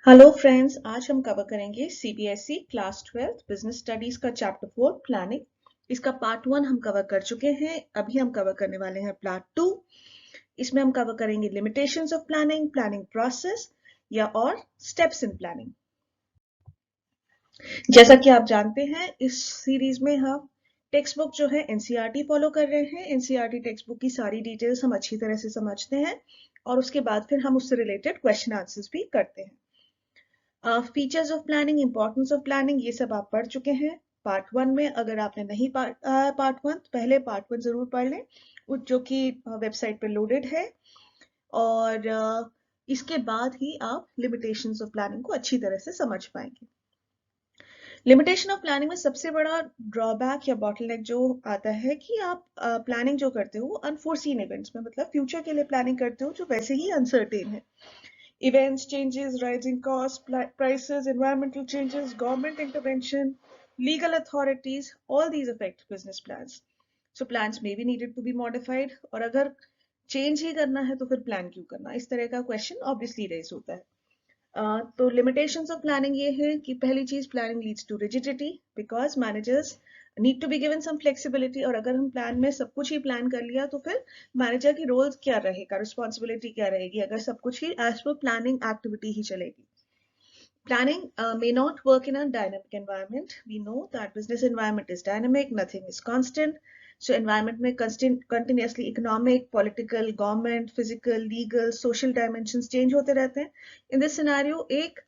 Hello friends, आज हम cover करेंगे सीबीएसई क्लास 12 बिजनेस स्टडीज का चैप्टर 4 प्लानिंग। इसका पार्ट 1 हम कवर कर चुके हैं। अभी हम कवर करने वाले हैं पार्ट 2। इसमें हम कवर करेंगे limitations of planning, planning process या और स्टेप्स इन प्लानिंग। जैसा कि आप जानते हैं, इस सीरीज में हम टेक्स्ट बुक जो है एनसीईआरटी फॉलो कर रहे हैं। एनसीईआरटी टेक्स्ट बुक की सारी डिटेल्स हम अच्छी तरह से समझते हैं और उसके बाद फिर हम उससे रिलेटेड क्वेश्चन आंसर्स भी करते हैं। Features of planning, importance of planning, ये सब आप पढ़ चुके हैं पार्ट 1 में। अगर आपने नहीं पार्ट 1 पहले पार्ट 1 जरूर पढ़ लें, जो कि वेबसाइट पर लोडेड है। और इसके बाद ही आप लिमिटेशंस ऑफ प्लानिंग को अच्छी तरह से समझ पाएंगे। लिमिटेशन ऑफ प्लानिंग में सबसे बड़ा ड्रॉबैक या बॉटलनेक जो आता है कि आप प्लानिंग जो करते हो अनफोर्सीन इवेंट्स में, मतलब फ्यूचर के लिए प्लानिंग करते हो जो वैसे ही अनसर्टेन है। Events changes, rising costs, prices, environmental changes, government intervention, legal authorities, all these affect business plans. So plans may be needed to be modified, और अगर चेंज ही करना है तो फिर प्लान क्यों करना, इस तरह का क्वेश्चन ऑब्वियसली रेज होता है। तो लिमिटेशंस ऑफ प्लानिंग ये है कि पहली चीज, planning leads to rigidity because managers need to be given some flexibility. और अगर हम प्लान में सब कुछ ही प्लान कर लिया तो फिर मैनेजर की रोल क्या रहेगा, रिस्पॉन्सिबिलिटी क्या रहेगी अगर सब कुछ ही एज पर प्लानिंग एक्टिविटी ही चलेगी। Planning may not work in a dynamic environment. We know that business environment is dynamic, nothing is constant. So environment में continuously economic, political, government, physical, legal, social dimensions change होते रहते हैं. In this scenario, एक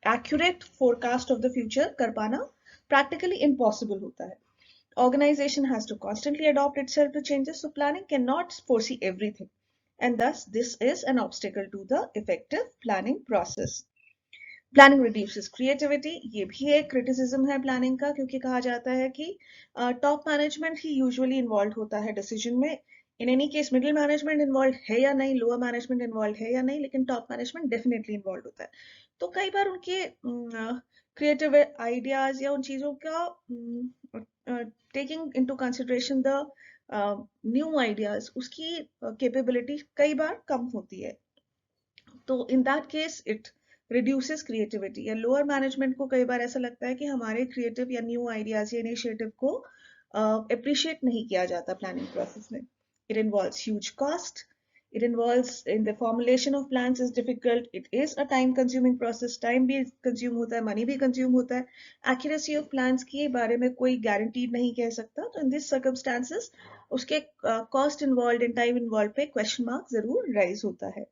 accurate forecast of the future कर पाना practically impossible होता है. Organization has to constantly adopt itself to changes, so planning cannot foresee everything. And thus, this is an obstacle to the effective planning process. Planning reduces creativity, ये भी एक criticism है planning का, क्योंकि कहा जाता है कि टॉप मैनेजमेंट ही यूजुअली इन्वॉल्व होता है डिसीजन में। In any case middle management involve है या नहीं, लोअर मैनेजमेंट इन्वॉल्व है या नहीं, लेकिन टॉप मैनेजमेंट डेफिनेटली इन्वॉल्व होता है। तो कई बार उनके क्रिएटिव आइडियाज या उन चीजों का taking into consideration the new ideas, उसकी कैपेबिलिटी कई बार कम होती है। तो in that case it reduces creativity. या लोअर मैनेजमेंट को कई बार ऐसा लगता है कि हमारे क्रिएटिव या न्यू आइडियाज या इनिशिएटिव को अप्रिशिएट नहीं किया जाता प्लानिंग प्रोसेस में। It involves huge cost, it involves in the formulation of plans is difficult, it is a time consuming process, time भी कंज्यूम होता है, मनी भी कंज्यूम होता है। एक्यूरेसी ऑफ प्लान्स के बारे में कोई गारंटी नहीं कह सकता। तो इन दिस सर्कमस्टांसेस उसके cost involve in time involve पे क्वेश्चन मार्क जरूर राइज होता है।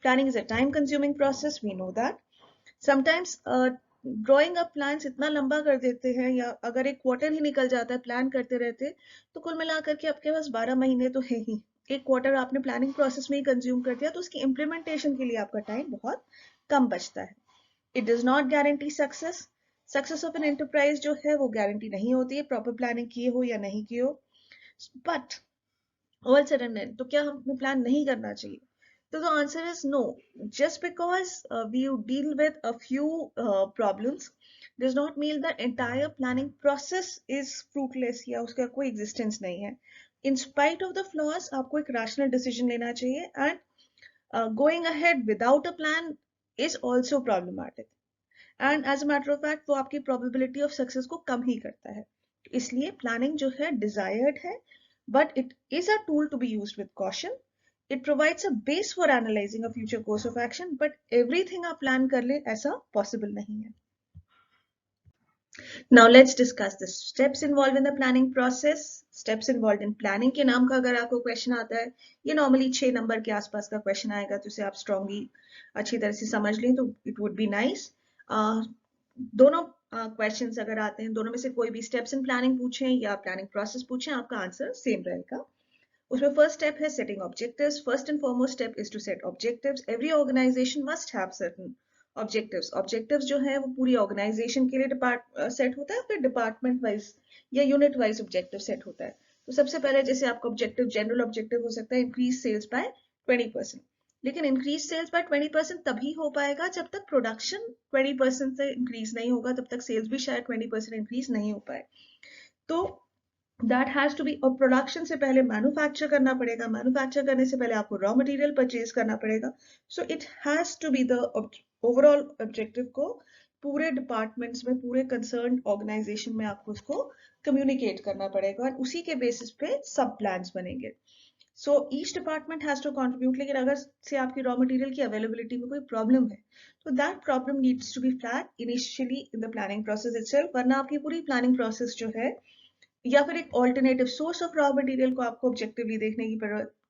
Planning is a time consuming process, we know that. Sometimes drawing up plans इतना लंबा कर देते हैं, या अगर एक क्वार्टर ही निकल जाता है प्लान करते रहते, तो कुल मिलाकर के आपके पास 12 महीने तो है ही। एक क्वार्टर आपने प्लानिंग प्रोसेस में ही कंज्यूम कर दिया, तो उसकी इम्प्लीमेंटेशन के लिए आपका टाइम बहुत कम बचता है। It does not guarantee success. Success of an enterprise जो है वो गारंटी नहीं होती है, प्रॉपर प्लानिंग किए हो या नहीं किए हो। But all sudden and then, तो क्या हमें प्लान नहीं करना चाहिए? So the answer is no. Just because we deal with a few problems does not mean the entire planning process is fruitless या उसका कोई existence नहीं है. In spite of the flaws, आपको एक rational decision लेना चाहिए, and going ahead without a plan is also problematic. And as a matter of fact, वो आपकी probability of success को कम ही करता है. इसलिए planning जो है desired है, but it is a tool to be used with caution. It provides a base for analyzing a future course of action, but everything आप plan कर ले ऐसा possible नहीं है. Now let's discuss the steps involved in the planning process. Steps involved in planning के नाम का अगर आपको क्वेश्चन आता है, ये नॉर्मली 6 नंबर के आसपास का क्वेश्चन आएगा, तो इसे आप स्ट्रांगली अच्छी तरह से समझ लें तो इट वुड बी नाइस। दोनों क्वेश्चंस अगर आते हैं, दोनों में से कोई भी स्टेप्स इन प्लानिंग पूछें या प्लानिंग प्रोसेस पूछें, आपका आंसर सेम रहेगा। उसमें फर्स्ट स्टेप है setting objectives. First and foremost step is to set objectives. Every organization must have certain objectives. Objectives जो है वो पूरी ऑर्गेनाइजेशन के लिए सेट होता है, फिर डिपार्टमेंट वाइज या यूनिट वाइज ऑब्जेक्टिव सेट होता है। तो सबसे पहले जैसे आपका ऑब्जेक्टिव, जनरल ऑब्जेक्टिव हो सकता है इंक्रीज सेल्स बाय 20%, लेकिन इंक्रीज सेल्स बाय 20% तभी हो पाएगा जब तक प्रोडक्शन 20% से इंक्रीज नहीं होगा, तब तक सेल्स भी शायद 20% इंक्रीज नहीं हो पाए। तो दैट हैज टू बी, और प्रोडक्शन से पहले मैन्युफैक्चर करना पड़ेगा, मैन्युफैक्चर करने से पहले आपको रॉ मटेरियल परचेज करना पड़ेगा. So it has to be the overall objective को पूरे डिपार्टमेंट्स में, पूरे कंसर्न ऑर्गेनाइजेशन में आपको उसको कम्युनिकेट करना पड़ेगा, और उसी के बेसिस पे सब प्लान्स बनेंगे. So each department has to contribute. लेकिन अगर से आपकी रॉ मटेरियल की अवेलेबिलिटी में कोई प्रॉब्लम है, तो that problem needs to be flag initially in the planning process itself, वरना आपकी पूरी प्लानिंग प्रोसेस जो है, या फिर एक alternative source of raw material को आपको ऑब्जेक्टिवली देखने की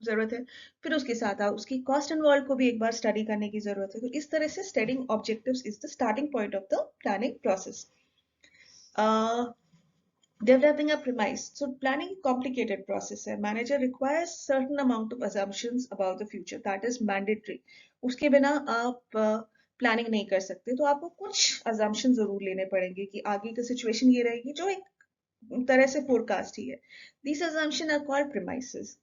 जरूरत है. फिर उसके साथ आप उसकी कॉस्ट इन्वॉल्व को भी एक बार स्टडी करने की जरूरत है. तो इस तरह से studying objectives is the starting point of the planning process. Developing a premise. So planning a complicated process है. Manager requires certain amount of assumptions about the future. That is mandatory. उसके बिना आप प्लानिंग नहीं कर सकते. तो आपको कुछ assumptions जरूर लेने पड़ेंगे कि आगे की सिचुएशन ये रहेगी, जो एक तरह से फोरकास्ट ही है. These assumptions are called premises.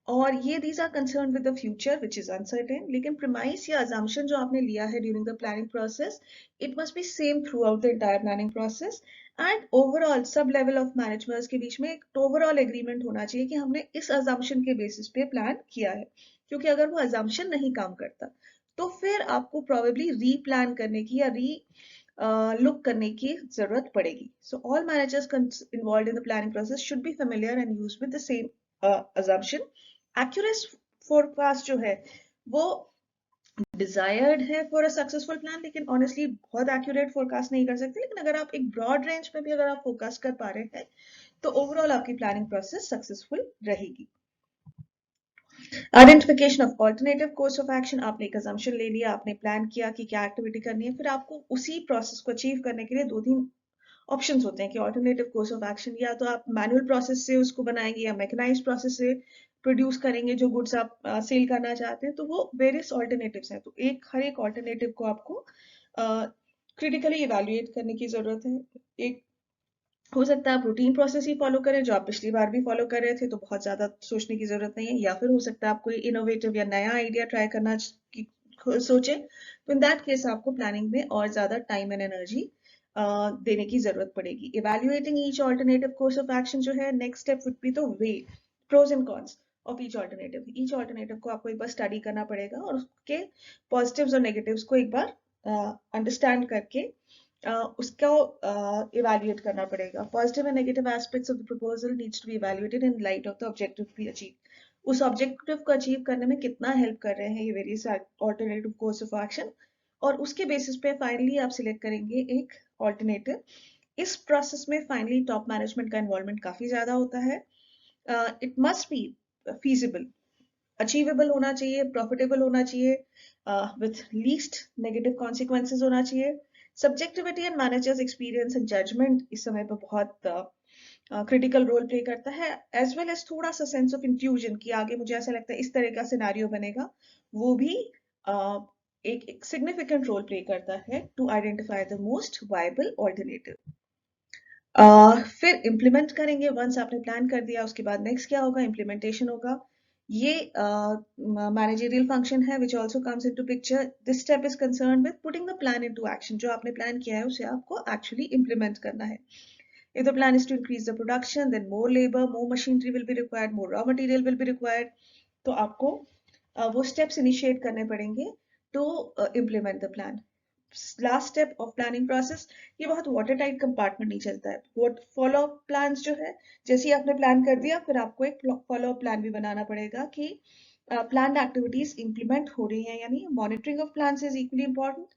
और ये these are concerned with the future which is uncertain. लेकिन premise या assumption जो आपने लिया है during the planning process, it must be same throughout the entire planning process. And overall सब level of managers के बीच में एक overall agreement होना चाहिए कि हमने इस assumption के basis पे plan किया है. क्योंकि अगर वो assumption नहीं काम करता, तो फिर आपको probably replan करने की या look करने की जरूरत पड़ेगी. So all managers involved in the planning process should be familiar and used with the same assumption. Accurate forecast जो है वो डिजायर्ड है फॉर अ सक्सेसफुल प्लान, लेकिन ऑनेस्टली बहुत एक्यूरेट फोरकास्ट नहीं कर सकते. लेकिन अगर आप एक ब्रॉड रेंज में भी अगर आप फोकस कर पा रहे हैं, तो ओवरऑल आपकी प्लानिंग प्रोसेस सक्सेसफुल रहेगी. Identification of alternative course of action. आपने एक assumption ले लिया, आपने प्लान किया कि क्या एक्टिविटी करनी है, फिर आपको उसी प्रोसेस को अचीव करने के लिए दो तीन ऑप्शंस होते हैं कि ऑल्टरनेटिव कोर्स ऑफ एक्शन. या तो आप मैनुअल प्रोसेस से उसको बनाएंगे, या मैकेनाइज्ड प्रोसेस से प्रोड्यूस करेंगे जो गुड्स आप सेल करना चाहते हैं. तो वो वेरियस ऑल्टरनेटिव्स हैं. तो हर एक ऑल्टरनेटिव को आपको क्रिटिकली इवेल्युएट करने की जरूरत है. एक हो सकता है आप रूटीन प्रोसेस ही फॉलो करें जो आप पिछली बार भी फॉलो कर रहे थे, तो बहुत ज्यादा सोचने की जरूरत नहीं है. या फिर हो सकता है आप कोई इनोवेटिव या नया आइडिया ट्राई करना सोचें. तो इन दैट केस आपको प्लानिंग में और ज्यादा टाइम एंड एनर्जी देने की जरूरत पड़ेगी. Evaluating each alternative course of action जो है, नेक्स्ट स्टेप वुड बी तो weigh pros and cons of each alternative. Each alternative को आपको एक बार स्टडी करना पड़ेगा और उसके पॉजिटिव्स और नेगेटिव्स को एक बार अंडरस्टैंड करके उसको इवेल्युएट करना पड़ेगा. Positive and negative aspects of the proposal needs to be evaluated in light of the objective to be achieve. उस ऑब्जेक्टिव को अचीव करने में कितना हेल्प कर रहे हैं ये various alternative course of action, और उसके बेसिस पे फाइनली आप सिलेक्ट करेंगे एक ऑल्टरनेटिव. इस प्रोसेस में फाइनली टॉप मैनेजमेंट का इन्वॉल्वमेंट काफी ज्यादा होता है. It must be feasible, achievable होना चाहिए, प्रॉफिटेबल होना चाहिए, विथ लीस्ट नेगेटिव कॉन्सिक्वेंसेज होना चाहिए. Subjectivity and managers experience and judgement इस समय पर बहुत क्रिटिकल रोल प्ले करता है, एज वेल एज थोड़ा सा सेंस ऑफ इंट्यूजन कि आगे मुझे ऐसा लगता है इस तरह का सिनेरियो बनेगा, वो भी एक सिग्निफिकेंट रोल प्ले करता है to identify the most viable alternative. फिर इम्प्लीमेंट करेंगे. वंस आपने प्लान कर दिया, उसके बाद नेक्स्ट क्या होगा, इम्प्लीमेंटेशन होगा. ये मैनेजरियल फंक्शन है which also comes into picture. This step is concern with putting the plan into action. जो आपने प्लान किया है उसे आपको एक्चुअली इम्प्लीमेंट करना है. If the plan is to increase the production, then more labor, more machinery will be required, more raw material will be required. तो आपको वो steps initiate करने पड़ेंगे to implement the plan. Last step of planning process, ये बहुत water tight compartment नहीं चलता है. What follow up plans जो है, जैसे ही आपने plan कर दिया, फिर आपको एक follow up plan भी बनाना पड़ेगा कि planned activities implement हो रही हैं या नहीं. Monitoring of plans is equally important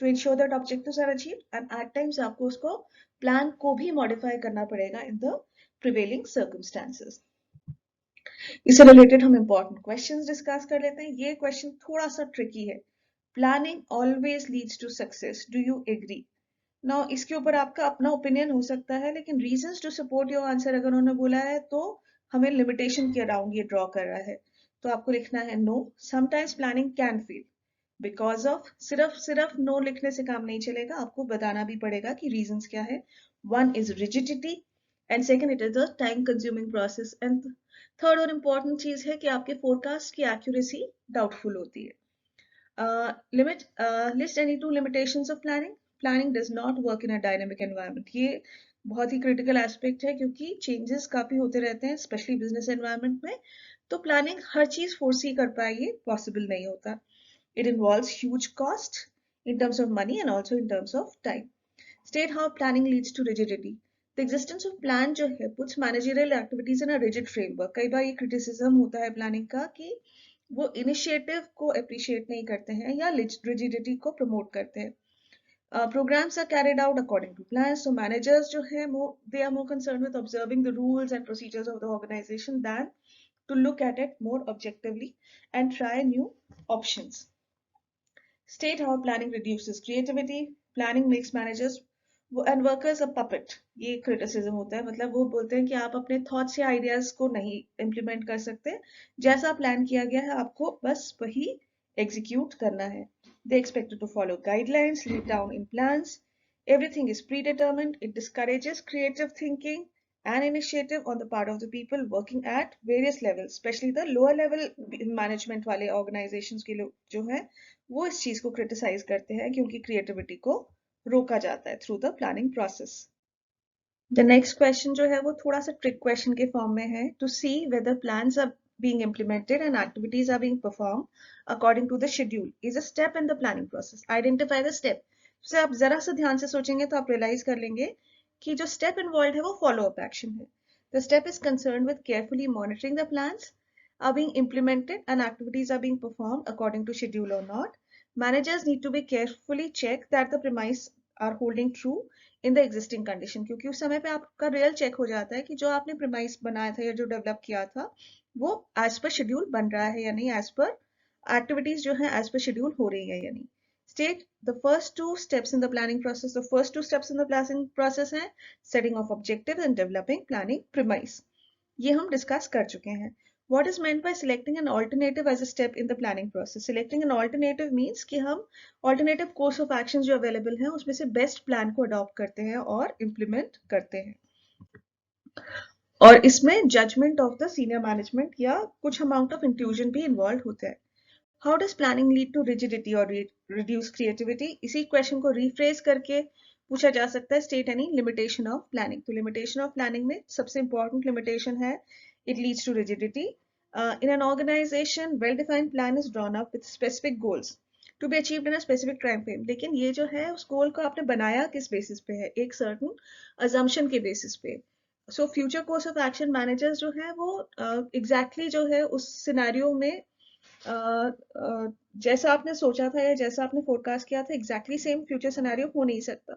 to ensure that objectives are achieved, and at times आपको उसको प्लान को भी मॉडिफाई करना पड़ेगा इन द प्रिवेलिंग सर्कमस्टांसेस. इससे रिलेटेड हम इंपॉर्टेंट क्वेश्चंस डिस्कस कर लेते हैं. ये क्वेश्चन थोड़ा सा ट्रिकी है. Planning always leads to success, do you agree? Now इसके ऊपर आपका अपना ओपिनियन हो सकता है, लेकिन reasons to support your answer अगर उन्होंने बोला है तो हमें लिमिटेशन के अराउंड ये ड्रॉ कर रहा है. तो आपको लिखना है no, sometimes planning can fail because of. सिर्फ नो लिखने से काम नहीं चलेगा, आपको बताना भी पड़ेगा कि रीजंस क्या है. One is rigidity, and second it is the time consuming process, and third और इंपॉर्टेंट चीज है कि आपके फोरकास्ट की एक्यूरेसी डाउटफुल होती है. List any two limitations of planning. Planning does not work in a dynamic environment. ये बहुत ही क्रिटिकल एस्पेक्ट है क्योंकि चेंजेस काफी होते रहते हैं स्पेशली बिजनेस एनवायरनमेंट में, तो प्लानिंग हर चीज फोर्सी कर पाए ये पॉसिबल नहीं होता. It involves huge cost in terms of money and also in terms of time. State how planning leads to rigidity. The existence of plan जो है puts managerial activities in a rigid framework. कई बार ये criticism होता है planning का कि वो initiative को appreciate नहीं करते हैं या rigidity को promote करते हैं. Programs are carried out according to plans. So managers जो है they are more concerned with observing the rules and procedures of the organization than to look at it more objectively and try new options. State how planning reduces creativity. Planning makes managers and workers a puppet. ये criticism होता है, मतलब वो बोलते हैं कि आप अपने thoughts या ideas को नहीं implement कर सकते, जैसा plan किया गया है आपको बस वही execute करना है. They expected to follow guidelines laid down in plans. Everything is predetermined. It discourages creative thinking and initiative on the part of the people working at various levels, especially the lower level management वाले organizations के लोग जो हैं वो इस चीज को criticise करते हैं क्योंकि क्रिएटिविटी को रोका जाता है through the planning process. The next question जो है वो थोड़ा सा ट्रिक क्वेश्चन के फॉर्म में है. To see whether plans are being implemented and activities are being performed according to the schedule is a step in the planning process. Identify the step. So आप जरा सा ध्यान से सोचेंगे तो आप रियलाइज कर लेंगे कि जो स्टेप इन्वॉल्व है वो फॉलो अप एक्शन है. The step is concerned with carefully monitoring the plans are being implemented and activities are being performed according to schedule or not. Managers need to be carefully check that the premise are holding true in the existing condition, क्योंकि उस समय पे आपका real check हो जाता है कि जो आपने premise बनाया था या जो डेवलप किया था वो as per schedule बन रहा है या नहीं, as per activities जो है as per schedule हो रही है या नहीं. State the first two steps in the planning process. The first two steps in the planning process है setting of objectives and developing planning premise. ये हम डिस्कस कर चुके हैं. What is meant by selecting an alternative as a step in the planning process? Selecting an alternative means कि हम alternative course of actions जो available हैं उसमें से best plan को adopt करते हैं और implement करते हैं. और इसमें judgment of the senior management या कुछ amount of intuition भी involved होता है. How does planning lead to rigidity or reduce creativity? इसी question को rephrase करके पूछा जा सकता है. State any limitation of planning. तो limitation of planning में सबसे important limitation है it leads to rigidity. In an organization, well-defined plan is drawn up with specific goals to be achieved in a specific time frame. लेकिन ये जो है उस goal को आपने बनाया किस basis पे है? एक certain assumption के basis पे. So future course of action managers जो है वो exactly जो है उस scenario में जैसा आपने सोचा था या जैसा आपने फोरकास्ट किया था एग्जैक्टली सेम फ्यूचर सिनेरियो हो नहीं सकता,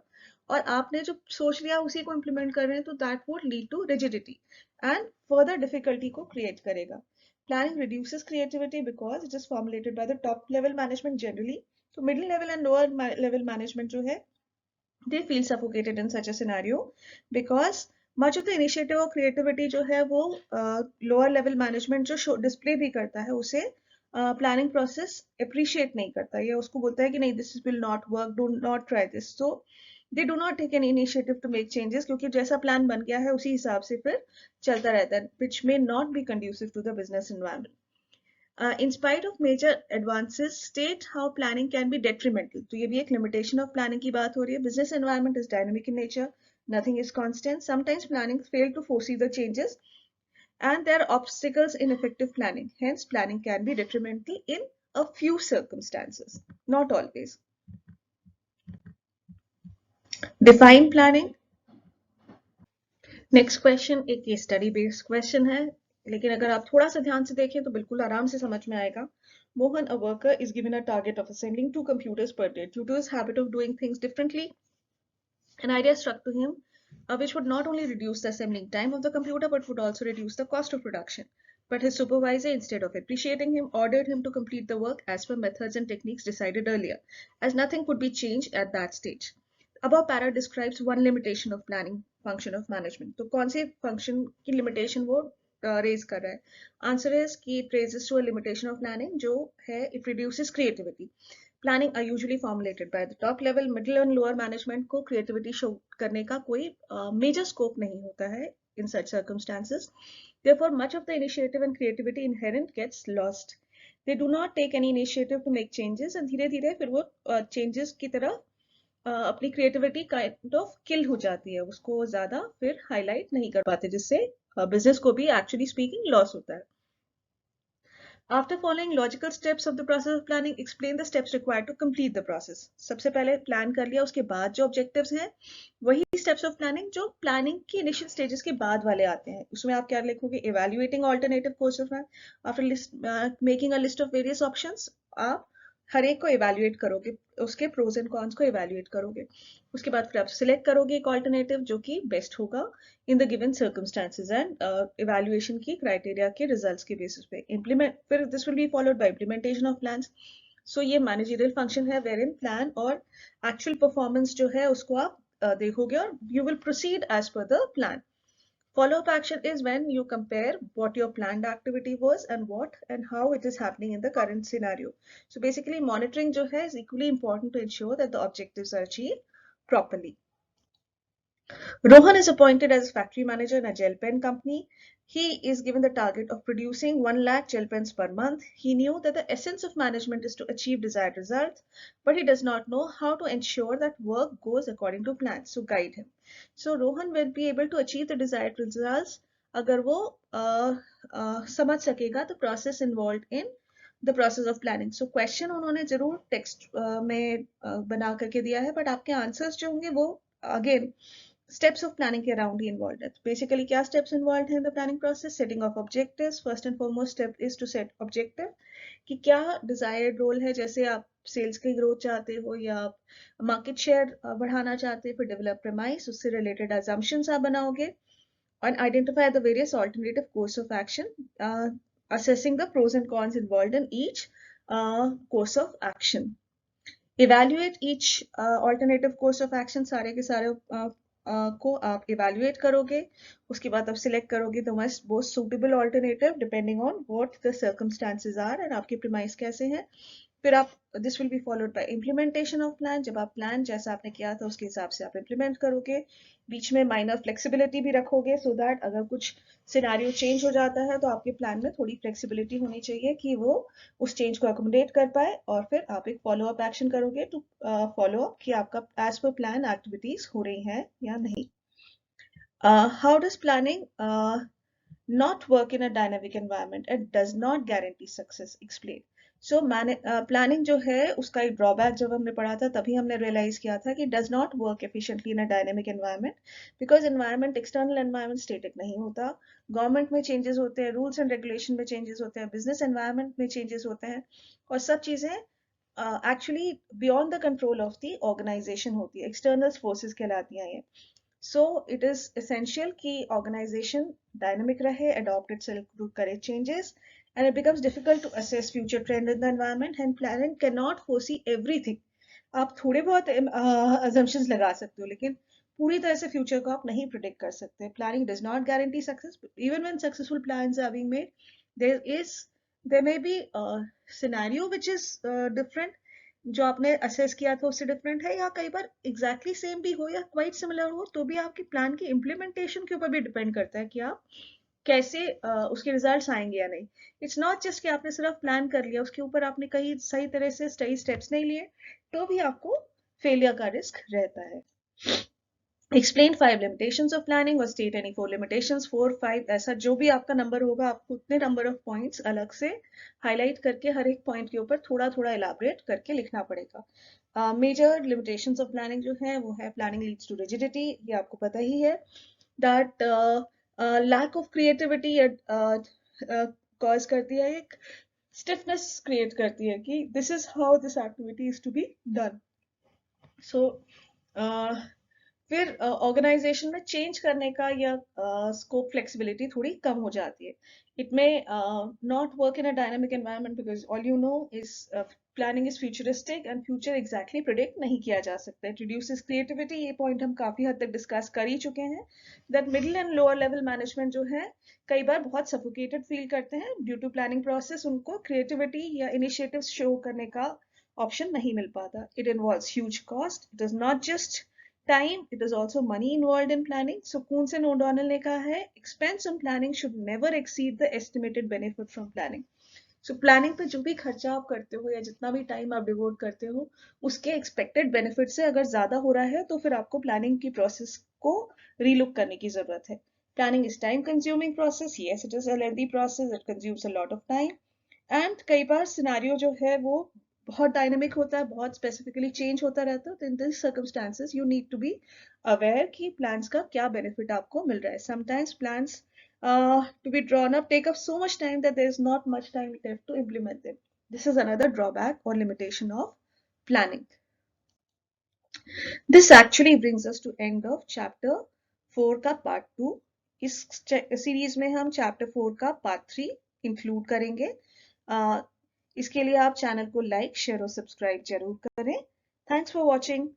और आपने जो सोच लिया उसी को इम्प्लीमेंट कर रहे हैं तो that would lead to rigidity and further difficulty को क्रिएट करेगा. Planning reduces creativity because it is formulated by the top level management generally. तो middle level and lower level management जो है they feel suffocated in such a scenario because much of the initiative और creativity जो है वो lower level management जो display भी करता है उसे प्लानिंग प्रोसेस अप्रिशिएट नहीं करता, या उसको बोलता है कि नहीं this will not work, do not try this. So they do not take any initiative to make changes क्योंकि जैसा प्लान बन गया है उसी हिसाब से फिर चलता रहता है, which may not be conducive to the business environment. In spite of major advances, state how planning can be detrimental. तो ये भी एक limitation of planning की बात हो रही है. Business environment is dynamic in nature. Nothing is constant. Sometimes planning fail to foresee the changes and there are obstacles in effective planning. Hence, planning can be detrimental in a few circumstances, not always. Define planning. Next question एक case study based question है, लेकिन अगर आप थोड़ा सा ध्यान से देखें तो बिल्कुल आराम से समझ में आएगा. Mohan, a worker, is given a target of assembling 2 computers per day. Due to his habit of doing things differently, an idea struck to him which would not only reduce the assembling time of the computer but would also reduce the cost of production. But his supervisor, instead of appreciating him, ordered him to complete the work as per methods and techniques decided earlier, as nothing could be changed at that stage. Above para describes one limitation of planning function of management. तो कौन से function की limitation वो raise कर रहा है? Answer is कि it raises to a limitation of planning जो है it reduces creativity. Planning are usually formulated by the top level. Middle and lower management को creativity show करने का कोई major scope नहीं होता है in such circumstances. Therefore, much of the initiative and creativity inherent gets lost. They do not take any initiative to make changes and धीरे धीरे फिर वो changes की तरफ अपनी क्रिएटिविटी काइंड ऑफ किल हो जाती है, उसको ज्यादा फिर हाईलाइट नहीं कर पाते, जिससे बिजनेस को भी एक्चुअली स्पीकिंग लॉस होता है. After following logical steps of the process of planning, explain the steps required to complete the process. सबसे पहले प्लान कर लिया, उसके बाद जो ऑब्जेक्टिव्स हैं वही स्टेप्स ऑफ प्लानिंग जो प्लानिंग की इनिशियल स्टेजेस के बाद वाले आते हैं. उसमें आप क्या लिखोगे? Evaluating alternative course of plan. After making a list of various options, आप हर एक को इवैल्यूएट करोगे, उसके प्रोज एंड कॉन्स को इवैल्यूएट करोगे. उसके बाद फिर आप सिलेक्ट करोगे एक ऑल्टरनेटिव जो कि बेस्ट होगा in the given circumstances and evaluation की क्राइटेरिया के रिजल्ट्स के बेसिस पे इम्प्लीमेंट. फिर this will be followed by implementation of plans. So ये मैनेजरियल फंक्शन है वेर इन प्लान और एक्चुअल परफॉर्मेंस जो है उसको आप देखोगे और you will proceed as per the plan. Follow-up action is when you compare what your planned activity was and what and how it is happening in the current scenario. So basically monitoring जो है is equally important to ensure that the objectives are achieved properly. Rohan is appointed as factory manager in a gel pen company. He is given the target of producing 1 lakh gel pens per month. He knew that the essence of management is to achieve desired results, but he does not know how to ensure that work goes according to plan. So guide him. So Rohan will be able to achieve the desired results अगर वो समझ सकेगा the process involved in the process of planning. So question उन्होंने जरूर text में बना करके दिया है, but आपके answers जो होंगे वो again steps of planning के around ही involved है. Basically क्या steps involved हैं in the planning process? Setting of objectives. First and foremost step is to set objective कि क्या desired role है, जैसे आप सेल्स की ग्रोथ चाहते हो या आप मार्केट शेयर बढ़ाना चाहते हो. फिर डेवलप प्रेमाइस, उससे रिलेटेड assumptions आप बनाओगे and identify the various alternative course of action, assessing the pros and cons involved in each course of action. Evaluate each alternative course of action. सारे के सारे को आप evaluate करोगे. उसके बाद आप select करोगे the most suitable alternative depending on what the circumstances are and आपके premise कैसे हैं. फिर आप this will be followed by implementation of plan. जब आप plan जैसा आपने किया था उसके हिसाब से आप implement करोगे. बीच में minor flexibility भी रखोगे so that अगर कुछ scenario change हो जाता है तो आपके plan में थोड़ी flexibility होनी चाहिए कि वो उस change को accommodate कर पाए. और फिर आप एक follow up action करोगे to follow up कि आपका as per plan activities हो रही हैं या नहीं. How does planning not work in a dynamic environment? It does not guarantee success. Explain. So planning जो है उसका एक ड्रॉबैक जब हमने पढ़ा था तभी हमने रियलाइज किया था कि does not work efficiently in a dynamic environment because environment external environment static नहीं होता. गवर्नमेंट में चेंजेस होते हैं, रूल्स एंड रेगुलेशन में चेंजेस होते हैं, बिजनेस एनवायरनमेंट में चेंजेस होते हैं और सब चीजें actually beyond the control of the organization होती है, एक्सटर्नल फोर्सेस कहलाती हैं ये. So it is essential कि organization dynamic रहे, adopt itself to करे changes, and it becomes difficult to assess future trend in the environment and planning cannot foresee everything. आप थोड़े बहुत assumptions लगा सकते हो लेकिन पूरी तरह से future को आप नहीं predict कर सकते. Planning does not guarantee success. Even when successful plans are being made, there may be a scenario which is different. जो आपने असेस किया था उससे डिफरेंट है या कई बार एग्जैक्टली सेम भी हो या क्वाइट सिमिलर हो, तो भी आपके प्लान की इम्प्लीमेंटेशन के ऊपर भी डिपेंड करता है कि आप कैसे उसके रिजल्ट्स आएंगे या नहीं. इट्स नॉट जस्ट कि आपने सिर्फ प्लान कर लिया, उसके ऊपर आपने कहीं सही तरह से सही स्टेप्स नहीं लिए तो भी आपको फेलियर का रिस्क रहता है. Explain 5 limitations of planning or state any 4 limitations. 4, 5 ऐसा जो भी आपका नंबर होगा आपको उतने नंबर ऑफ पॉइंट्स अलग से हाईलाइट करके हर एक पॉइंट के ऊपर थोड़ा थोड़ा इलाबरेट करके लिखना पड़ेगा. मेजर लिमिटेशंस ऑफ प्लानिंग जो है वो है प्लानिंग लीड्स टू रिजिडिटी, ये आपको पता ही है. That lack of creativity cause करती है, एक स्टिफनेस क्रिएट करती है कि this is how this activity is to be done. So फिर ऑर्गेनाइजेशन में चेंज करने का या स्कोप फ्लेक्सिबिलिटी थोड़ी कम हो जाती है. It may not work in a dynamic environment because all you know is planning is futuristic and future exactly predict नहीं किया जा सकता. इट रिड्यूसेस क्रिएटिविटी, ये पॉइंट हम काफी हद तक डिस्कस कर ही चुके हैं. That middle and lower level management जो है कई बार बहुत सफोकेटेड फील करते हैं ड्यू टू प्लानिंग प्रोसेस. उनको क्रिएटिविटी या इनिशिएटिव्स शो करने का ऑप्शन नहीं मिल पाता. It involves huge cost. It is not just time, it is also money involved in planning. So Kuhn and O'Donnell ने कहा है expense on planning should never exceed the estimated benefit from planning. So planning पे जो भी खर्चा आप करते हो या जितना भी टाइम आप डिवोट करते हो, उसके एक्सपेक्टेड बेनिफिट से अगर ज्यादा हो रहा है तो फिर आपको प्लानिंग की प्रोसेस को रीलुक करने की जरूरत है. Planning is time consuming process. Yes, it is a lengthy process. It consumes a lot of time. And कई बार सिनारियो जो है वो बहुत डायनेमिक होता है, बहुत स्पेसिफिकली चेंज होता रहता है. तो in this circumstances you need to be aware कि प्लान्स का क्या बेनिफिट आपको मिल रहा है. Sometimes plans to be drawn up take up so much time that there is not much time left to implement them. This is another drawback or limitation of planning. This actually brings us to end of chapter 4 का part 2. इस series में हम chapter 4 का part 3 include करेंगे. इसके लिए आप channel को लाइक, शेयर और सब्सक्राइब जरूर करें. Thanks for watching.